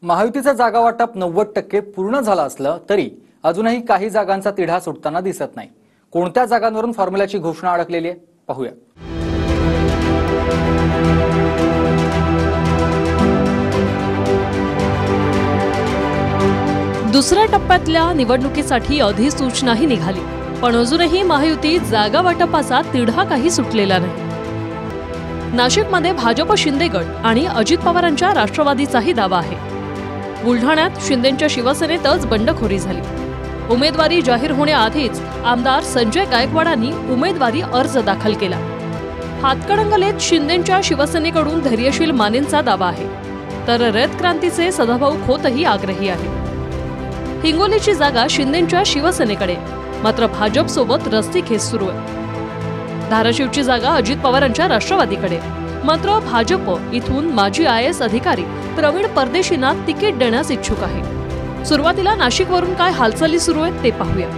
महायुतीचं जागा वाटप 90% पूर्ण झालं असलं तरी अजूनही काही जागांचा तिढा सुटताना दिसत नाही। कोणत्या जागांवरून फॉर्म्युल्याची घोषणा अडकलेली आहे पाहूया। दुसऱ्या टप्प्यातल्या निवडणुकीसाठी अधिसूचनाही निघाली, पण अजूनही महायुती जागा वाटपाचा तिढा काही सुटलेला नाही। नाशिकमध्ये भाजप शिंदे गट आणि अजित पवारांच्या राष्ट्रवादीचाही दावा आहे। बुलढाण्यात शिंदेंच्या शिवसेनेतच बंडखोरी झाली। उमेदवारी जाहीर होण्याआधीच आमदार संजय गायकवाडांनी उमेदवारी अर्ज दाखल केला। हातकणंगलेत शिंदेंच्या शिवसेनेकडून धैर्यशील मानेंचा दावा आहे, तर रयत क्रांतीचे सदाभाऊ खोतही आग्रही आहे। हिंगोलीची जागा शिंदेंच्या शिवसेनेकडे, मात्र भाजप सोबत रस्सीखेच सुरू आहे। धाराशिवची जागा अजित पवारांच्या राष्ट्रवादीकडे, मात्र भाजप इथून माजी IAS अधिकारी प्रवीण परदेशींना तिकीट देण्यास इच्छुक आहे। सुरुवातीला नाशिकवरून काय हालचाली सुरू आहेत ते पाहूया।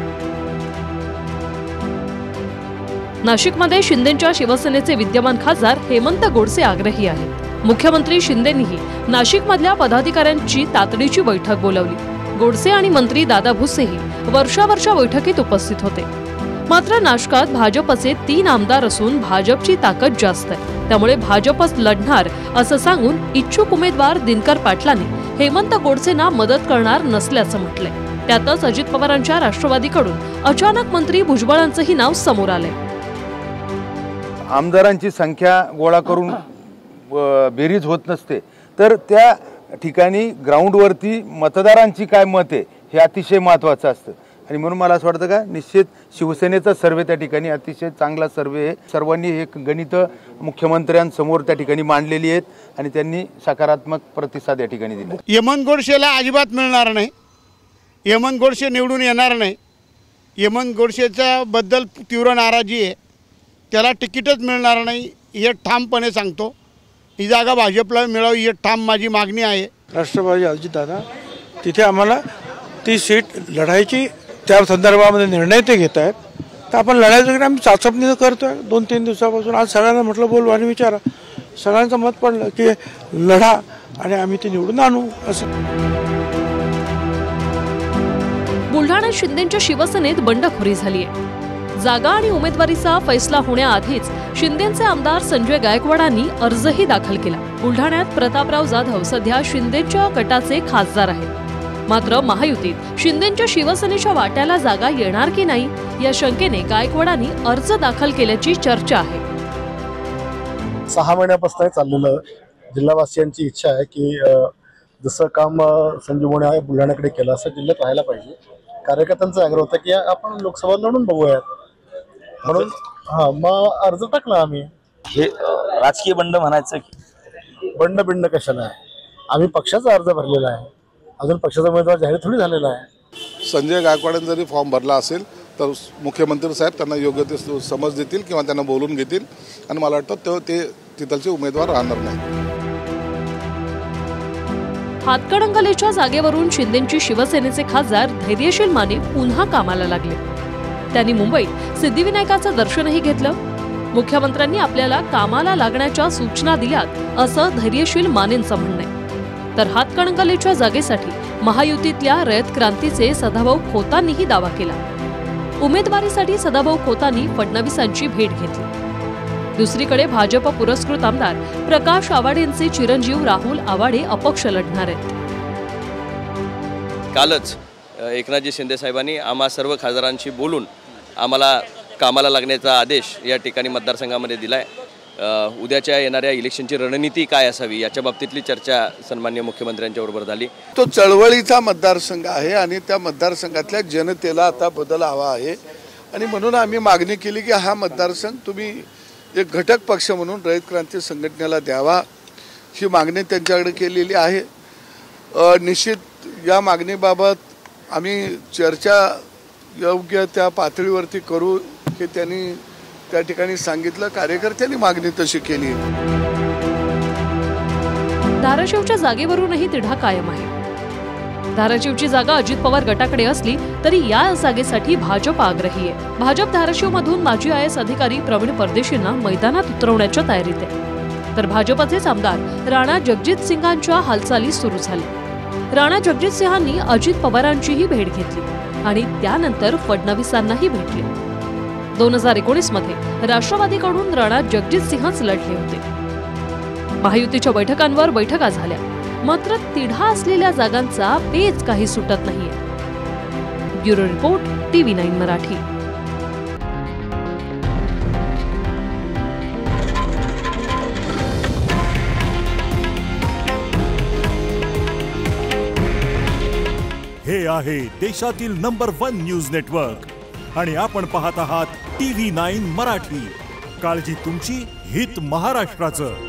नाशिकमध्ये शिंदेंच्या शिवसेनेचे विद्यमान खासदार हेमंत गोडसे आग्रही आहेत। मुख्यमंत्री शिंदेंनीही नाशिकमधल्या पदाधिकाऱ्यांची तातडीची बैठक बोलावली। गोडसे आणि मंत्री दादा भुसेही वर्षावरच्या बैठकीत उपस्थित होते। मात्र नाशिकात भाजपचे 3 आमदार असून भाजपची ताकद जास्त आहे, त्यामुळे भाजपच लढणार असं सांगून इच्छुक उमेदवार दिनकर पाटलांनी हेमंत गोडसेंना मदत करणार नसल्याचं म्हटलंय। त्यातच अजित पवारांच्या राष्ट्रवादीकडून अचानक मंत्री भुजबळांचंही नाव समोर आलंय। आमदारांची संख्या गोळा करून बेरीज होत नसते, तर त्या ठिकाणी ग्राउंडवरती मतदारांची काय मत आहे हे अतिशय महत्त्वाचं असतं। आणि म्हणून मला असं वाटतं का निश्चित शिवसेनेचा सर्वे त्या ठिकाणी अतिशय चांगला सर्वे आहे। सर्वांनी हे गणित मुख्यमंत्र्यांसमोर त्या ठिकाणी मांडलेली आहेत आणि त्यांनी सकारात्मक प्रतिसाद या ठिकाणी दिला। हेमंत गोडसेला अजिबात मिळणार नाही, हेमंत गोडसे निवडून येणार नाही। हेमंत गोडसेच्या बद्दल तीव्र नाराजी आहे, त्याला तिकीटच मिळणार नाही हे ठामपणे सांगतो। ही जागा भाजपला मिळावी ही ठाम माझी मागणी आहे। राष्ट्रवादी अजितदादा तिथे आम्हाला ती सीट लढायची, त्या संदर्भामध्ये निर्णय ते घेत आहेत, तर आपण लढायचं आम्ही चाचपणी करतोय 2-3 दिवसापासून। आज सगळ्यांना म्हटलं बोलू आणि विचारा, सगळ्यांचं मत पडलं की लढा आणि आम्ही ते निवडून आणू असं। बुलढाण्यात शिंदेंच्या शिवसेनेत बंडखोरी झाली आहे। जागा आणि उमेदवारीचा फैसला होण्याआधीच शिंदेंचे आमदार संजय गायकवाडांनी अर्जही दाखल केला। बुलढाण्यात प्रतापराव जाधव सध्या शिंदेंच्या गटाचे खासदार आहेत, मात्र महायुतीत शिंदेंच्या शिवसेनेच्या वाट्याला जागा येणार की नाही या शंकेने गायकवाडांनी अर्ज दाखल केल्याची चर्चा आहे। 6 महिन्यापासून चाललेलं जिल्हावासियांची इच्छा आहे की जसं काम संजय मोणे बुलढाण्याकडे केलं असं जिल्ह्यात व्हायला पाहिजे। कार्यकर्त्यांचा आग्रह होता की आपण लोकसभा लढून बघूयात, म्हणून मग अर्ज टाकला आम्ही। हे राजकीय बंड म्हणायचं की बंड कशाला आहे? आम्ही पक्षाचा अर्ज भरलेला आहे, अजून पक्षाचा उमेदवार जाहीर थोडी झालेला आहे। संजय गायकवाडांनी जरी फॉर्म भरला असेल तर मुख्यमंत्री साहेब त्यांना योग्य ते समज देतील किंवा त्यांना बोलून घेतील आणि मला वाटतं ते तिथलचे उमेदवार राहणार नाही। हातकणंगलेच्या जागेवरून शिंदेंची शिवसेनेचे खासदार धैर्यशील माने पुन्हा कामाला लागले। त्यांनी मुंबईत सिद्धिविनायकाचं दर्शनही घेतलं। मुख्यमंत्र्यांनी आपल्याला कामाला लागण्याच्या सूचना दिल्यात असं धैर्यशील मानेंचं म्हणणं आहे। तर हातकणंगलेच्या जागेसाठी महायुतीतल्या रयत क्रांतीचे सदाभाऊ खोतांनीही दावा केला। उमेदवारीसाठी सदाभाऊ खोतांनी फडणवीसांची भेट घेतली। दुसरीकडे भाजप पुरस्कृत आमदार प्रकाश आवाडेंचे चिरंजीव राहुल आवाडे अपक्ष लढणार आहेत। कालच एकनाथजी शिंदे साहेबांनी आम्हा सर्व खासदारांशी बोलून आम्हाला कामाला लागण्याचा आदेश या ठिकाणी मतदारसंघामध्ये दिलाय। उद्याच्या येणाऱ्या इलेक्शनची रणनीती काय असावी याच्या बाबतीतली चर्चा सन्माननीय मुख्यमंत्र्यांच्या बरोबर झाली। तो चळवळीचा मतदारसंघ आहे आणि त्या मतदारसंघातल्या जनतेला आता बदल हवा आहे आणि म्हणून आम्ही मागणी केली की हा मतदारसंघ तुम्ही एक घटक पक्ष म्हणून रयत क्रांती संघटनेला द्यावा, ही मागणी त्यांच्याकडे केलेली आहे। निश्चित या मागणीबाबत आम्ही चर्चा योग्य त्या पातळीवरती करू हे त्यांनी त्या ठिकाणी सांगितलं। कार्यकर्त्यांनी मागणी तशी केली। धाराशिवच्या जागेवरूनही तिढा कायम आहे। धाराशिवची जागा अजित पवार गटाकडे असली तरी या जागेसाठी भाजप आग्रही आहे। भाजप धाराशिवमधून माजी IAS अधिकारी प्रवीण परदेशींना मैदानात उतरवण्याच्या तयारीत आहे, तर भाजपचेच आमदार राणा जगजित सिंगांच्या हालचाली सुरू झाल्या। राणा जगजितसिंहांनी अजित पवारांचीही भेट घेतली आणि त्यानंतर फडणवीसांनाही भेटले. 2019 मध्ये राष्ट्रवादीकडून राणा जगजितसिंहच लढले होते. महायुतीच्या बैठकांवर बैठका झाल्या, मात्र तिढा असलेल्या जागांचा पेच काही सुटत नाहीये. Bureau report, TV9 Marathi. हे आहे देशातील नंबर 1 न्यूज नेटवर्क आणि आपण पाहत आहात TV9 मराठी. काळजी तुमची, हित महाराष्ट्राचं.